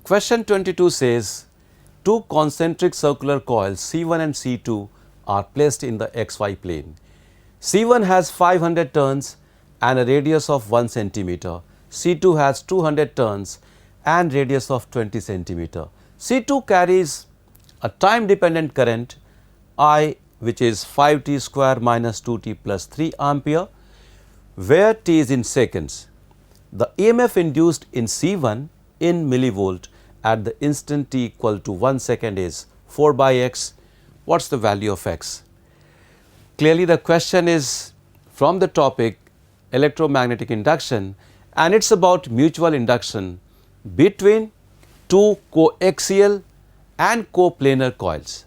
Question 22 says, two concentric circular coils C1 and C2 are placed in the xy plane. C1 has 500 turns and a radius of 1 centimeter. C2 has 200 turns and radius of 20 centimeter. C2 carries a time dependent current I, which is 5t square minus 2t plus 3 ampere, where t is in seconds. The EMF induced in C1 in millivolt at the instant t equal to 1 second is 4 by x. What is the value of x? Clearly the question is from the topic electromagnetic induction, and it is about mutual induction between two coaxial and coplanar coils.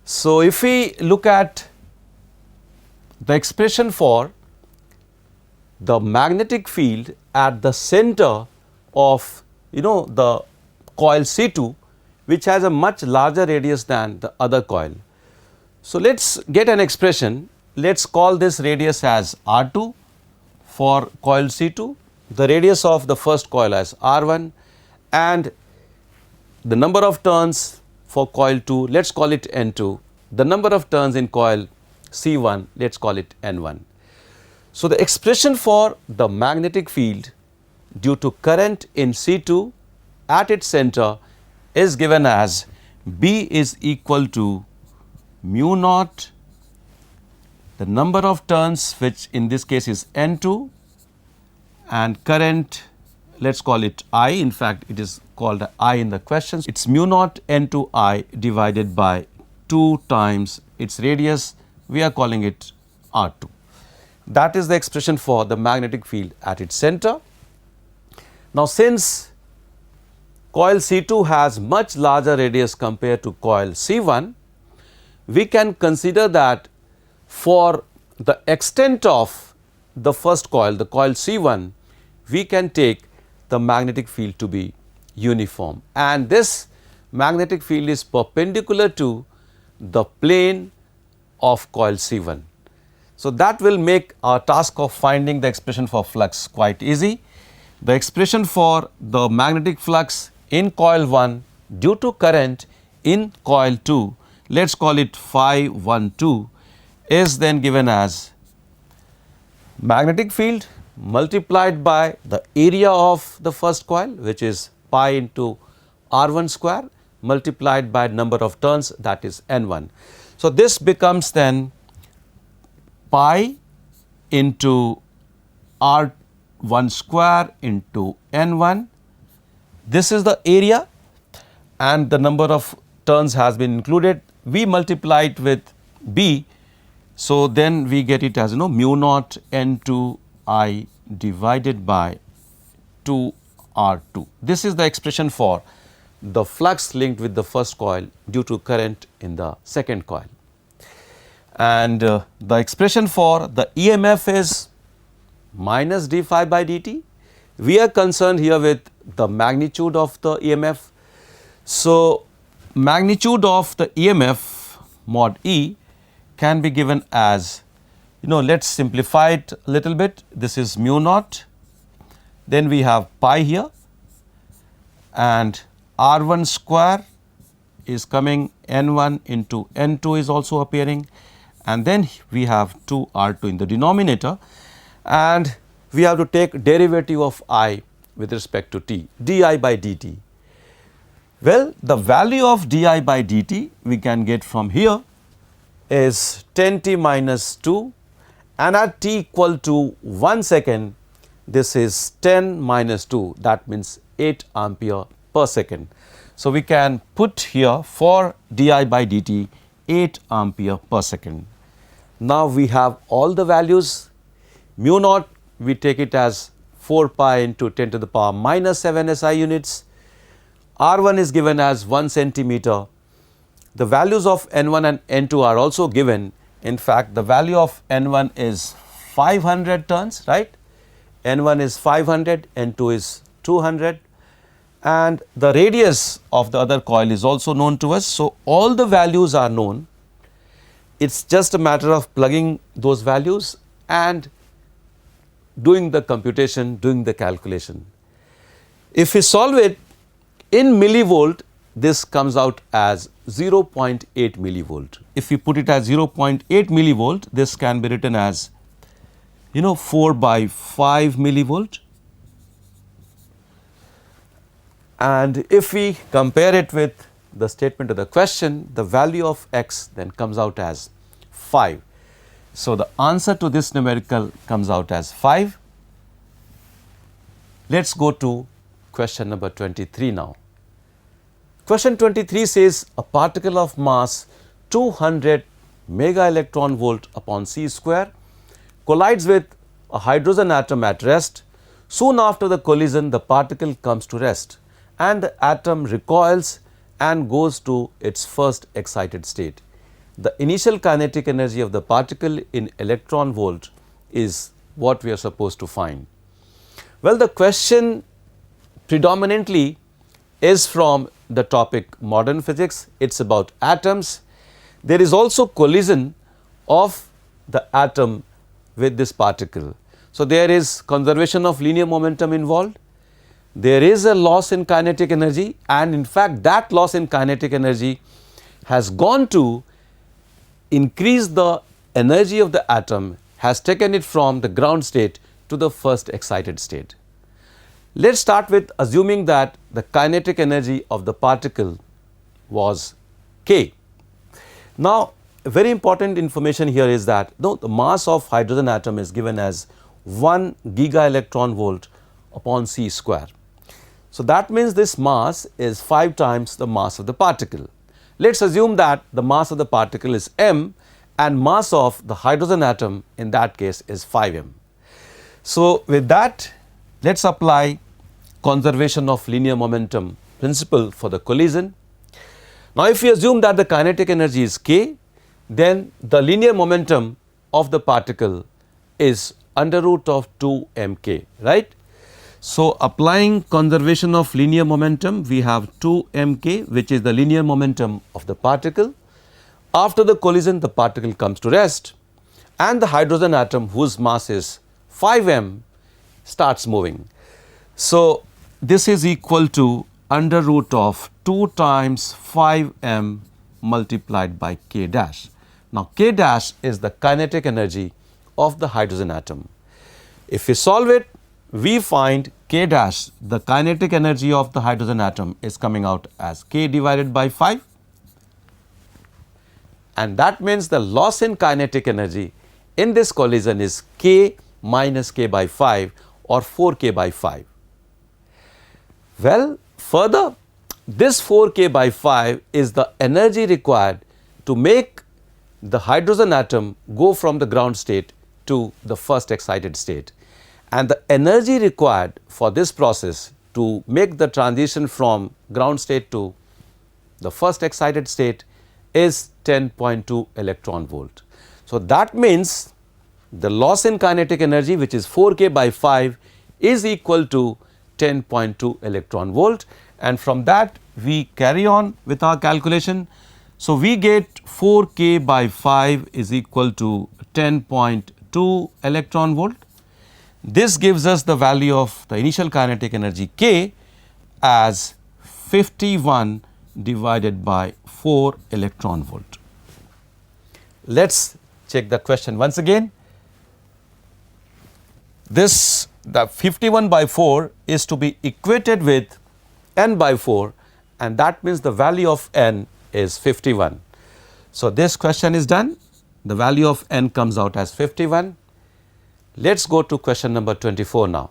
So, if we look at the expression for the magnetic field at the center of the coil C2, which has a much larger radius than the other coil. So, let us get an expression. Let us call this radius as R2 for coil C2, the radius of the first coil as R1, and the number of turns for coil 2, let us call it N2, the number of turns in coil C1, let us call it N1. So, the expression for the magnetic field due to current in C2 at its center is given as B is equal to mu naught, the number of turns, which in this case is N2, and current, let us call it I. In fact, it is called I in the question. It is mu naught N2 I divided by 2 times its radius, we are calling it R2. That is the expression for the magnetic field at its center. Now, since coil C2 has much larger radius compared to coil C1, we can consider that for the extent of the first coil, the coil C1, we can take the magnetic field to be uniform, and this magnetic field is perpendicular to the plane of coil C1. So, that will make our task of finding the expression for flux quite easy. The expression for the magnetic flux in coil 1 due to current in coil 2, let us call it phi 1 2, is then given as magnetic field multiplied by the area of the first coil, which is pi into R1 square multiplied by number of turns, that is N1. So, this becomes then pi into R1 square into N1. This is the area and the number of turns has been included. We multiply it with B. So, then we get it as mu naught N2 I divided by 2 R2. This is the expression for the flux linked with the first coil due to current in the second coil. And the expression for the EMF is minus d phi by dt. We are concerned here with the magnitude of the EMF. So, magnitude of the EMF mod E can be given as, let us simplify it a little bit. This is mu naught, then we have pi here, and R1 square is coming, N1 into N2 is also appearing, and then we have 2 R2 in the denominator, and we have to take derivative of I with respect to t, di by dt. Well, the value of di by dt we can get from here is 10t minus 2, and at t equal to 1 second, this is 10 minus 2, that means 8 ampere per second. So, we can put here for di by dt 8 ampere per second. Now, we have all the values. Mu naught, we take it as 4 pi into 10 to the power minus 7 SI units. R1 is given as 1 centimeter. The values of N1 and N2 are also given. In fact, the value of N1 is 500 turns, right? N1 is 500, N2 is 200, and the radius of the other coil is also known to us. So, all the values are known. It is just a matter of plugging those values and doing the computation, doing the calculation. If we solve it, In millivolt, this comes out as 0.8 millivolt. If we put it as 0.8 millivolt, this can be written as 4 by 5 millivolt. And if we compare it with the statement of the question, the value of x then comes out as 5. So, the answer to this numerical comes out as 5. Let us go to question number 23 now. Question 23 says a particle of mass 200 mega electron volt upon c square collides with a hydrogen atom at rest. Soon after the collision, the particle comes to rest and the atom recoils and goes to its first excited state. The initial kinetic energy of the particle in electron volt is what we are supposed to find. Well, the question predominantly is from the topic modern physics. It is about atoms. There is also collision of the atom with this particle. So, there is conservation of linear momentum involved. There is a loss in kinetic energy, and in fact that loss in kinetic energy has gone to increase the energy of the atom, has taken it from the ground state to the first excited state. Let us start with assuming that the kinetic energy of the particle was k. Now, very important information here is that the mass of hydrogen atom is given as 1 giga electron volt upon c square. So, that means this mass is 5 times the mass of the particle. Let us assume that the mass of the particle is m and mass of the hydrogen atom in that case is 5m. So, with that, let us apply conservation of linear momentum principle for the collision. Now, if we assume that the kinetic energy is k, then the linear momentum of the particle is under root of 2 mk, right. So, applying conservation of linear momentum, we have 2 mk, which is the linear momentum of the particle. After the collision, the particle comes to rest and the hydrogen atom, whose mass is 5m, starts moving. So, this is equal to under root of 2 times 5m multiplied by k dash. Now, k dash is the kinetic energy of the hydrogen atom. If we solve it, we find k dash, the kinetic energy of the hydrogen atom, is coming out as k divided by 5, and that means the loss in kinetic energy in this collision is k minus k by 5 or 4k by 5. Well, further, this 4k by 5 is the energy required to make the hydrogen atom go from the ground state to the first excited state, and the energy required for this process to make the transition from ground state to the first excited state is 10.2 electron volt. So, that means the loss in kinetic energy, which is 4k by 5, is equal to 10.2 electron volt, and from that we carry on with our calculation. So, we get 4k by 5 is equal to 10.2 electron volt. This gives us the value of the initial kinetic energy k as 51 divided by 4 electron volt. Let us check the question once again. This, the 51 by 4 is to be equated with n by 4, and that means the value of n is 51. So, this question is done. The value of n comes out as 51. Let us go to question number 24 now.